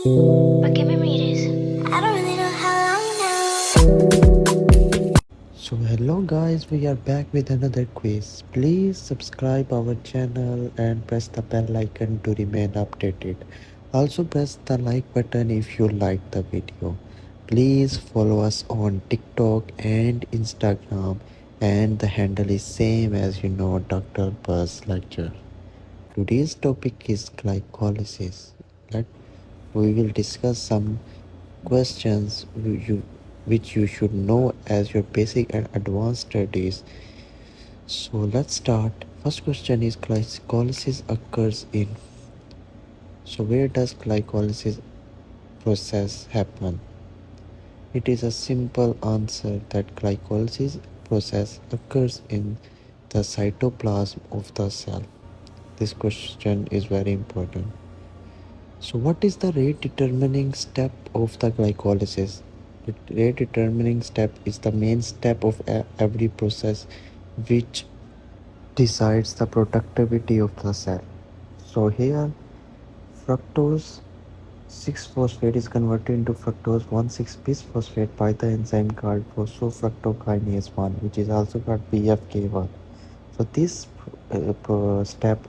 ¿Para qué me mires? I don't really know how long now. So hello guys, we are back with another quiz. Please subscribe our channel and press the bell icon to remain updated. Also press the like button if you like the video. Please follow us on TikTok and Instagram, and the handle is same as Dr. Buzz lecture. Today's topic is glycolysis. Let we will discuss some questions which you should know as your basic and advanced studies. So let's start. First question is glycolysis occurs in. So where does glycolysis process happen? It is a simple answer that glycolysis process occurs in the cytoplasm of the cell. This question is very important. So what is the rate determining step of the glycolysis? The rate determining step is the main step of every process which decides the productivity of the cell. So here fructose 6-phosphate is converted into fructose 1,6-bisphosphate by the enzyme called phosphofructokinase 1, which is also called PFK1. So this step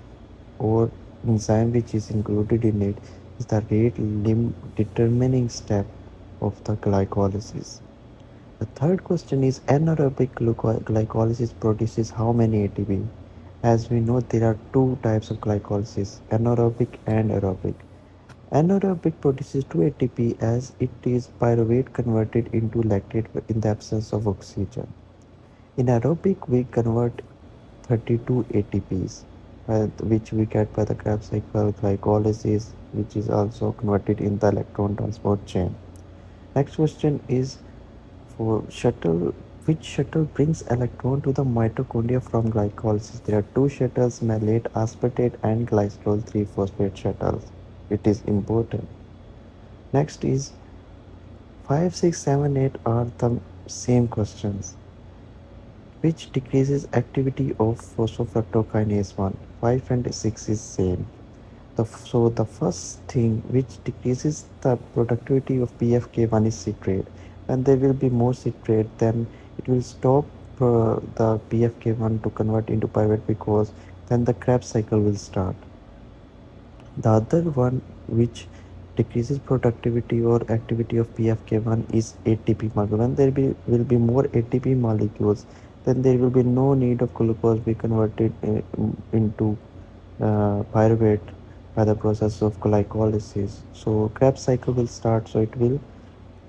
or enzyme which is included in it is the rate determining step of the glycolysis. The third question is anaerobic glycolysis produces how many ATP? As we know, there are two types of glycolysis, anaerobic and aerobic. Anaerobic produces 2 ATP as it is pyruvate converted into lactate in the absence of oxygen. In aerobic, we convert 32 ATPs, which we get by the Krebs cycle glycolysis, which is also converted in the electron transport chain. Next question is for shuttle. Which shuttle brings electron to the mitochondria from glycolysis? There are two shuttles, malate, aspartate, and glycerol 3-phosphate shuttles. It is important. Next is 5, 6, 7, 8 are the same questions. Which decreases activity of phosphofructokinase 1? 5 and 6 is same. So the first thing which decreases the productivity of PFK1 is citrate. When there will be more citrate, then it will stop the PFK1 to convert into pyruvate, because then the Krebs cycle will start. The other one which decreases productivity or activity of PFK1 is ATP molecule. When there will be more ATP molecules, then there will be no need of glucose be converted into pyruvate by the process of glycolysis. So Krebs cycle will start, so it will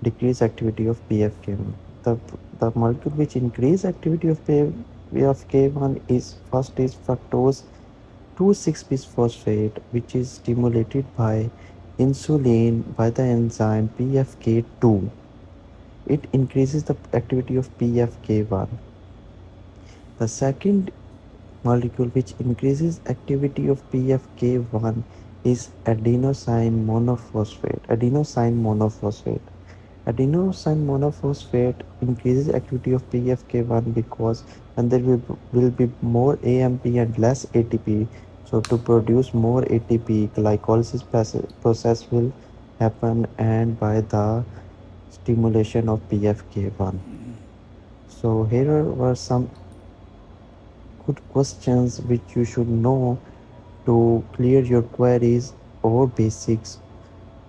decrease activity of PFK1. The molecule which increase activity of PFK1 is first is fructose 2,6-bisphosphate, which is stimulated by insulin by the enzyme PFK2. It increases the activity of PFK1. The second molecule which increases activity of PFK1 is adenosine monophosphate. Adenosine monophosphate increases activity of PFK1 because when there will be more AMP and less ATP, so to produce more ATP, glycolysis process will happen, and by the stimulation of PFK1. So here were some good questions which you should know to clear your queries or basics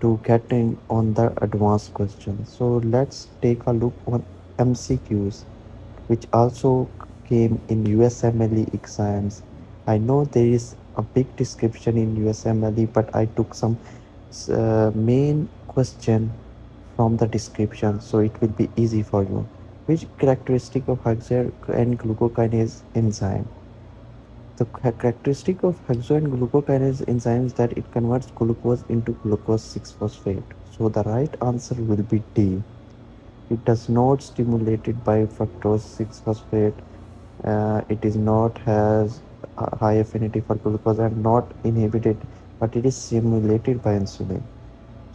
to get in on the advanced questions. So let's take a look on MCQs, which also came in USMLE exams. I know there is a big description in USMLE, but I took some main question from the description, so it will be easy for you. Which characteristic of hexane and glucokinase enzyme? The characteristic of hexo and glucokinase enzyme is that it converts glucose into glucose 6-phosphate. So the right answer will be D. It does not stimulated by fructose 6-phosphate. It is not has a high affinity for glucose and not inhibited, but it is stimulated by insulin.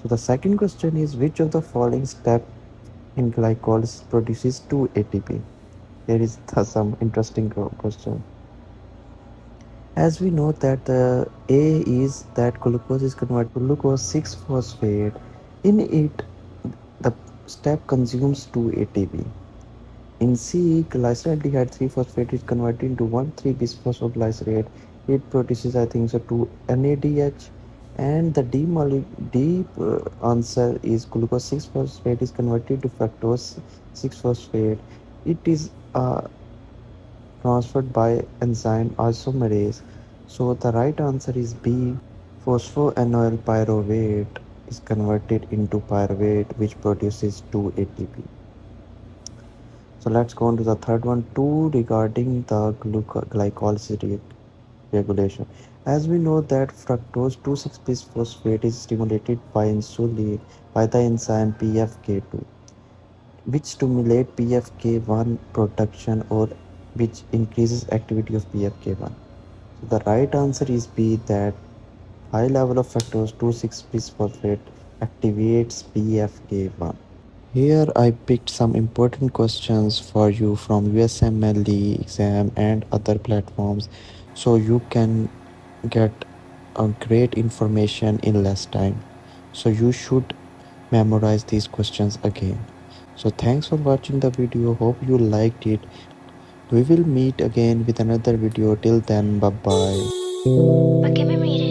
So the second question is, which of the following step in glycolysis produces 2 ATP? Here is some interesting question. As we know that the A is that glucose is converted to glucose 6-phosphate In it, the step consumes 2 ATP. In C, glyceraldehyde 3-phosphate is converted into 1,3-bisphosphoglycerate. It produces, I think, so 2 NADH. And the D answer is glucose 6-phosphate is converted to fructose 6-phosphate. It is transferred by enzyme isomerase. So the right answer is B. Phosphoenol pyruvate is converted into pyruvate, which produces 2 ATP. So let's go on to the third one, two, regarding the glycolysis regulation. As we know that fructose 2,6-bisphosphate is stimulated by insulin by the enzyme PFK2, which stimulate PFK1 production or which increases activity of PFK1. So the right answer is B, that high level of fructose 2,6-bisphosphate activates PFK1. Here I picked some important questions for you from USMLE exam and other platforms, so you can get a great information in less time. So you should memorize these questions again. So thanks for watching the video. Hope you liked it. We will meet again with another video. Till then, bye bye. ¿Para qué me mires?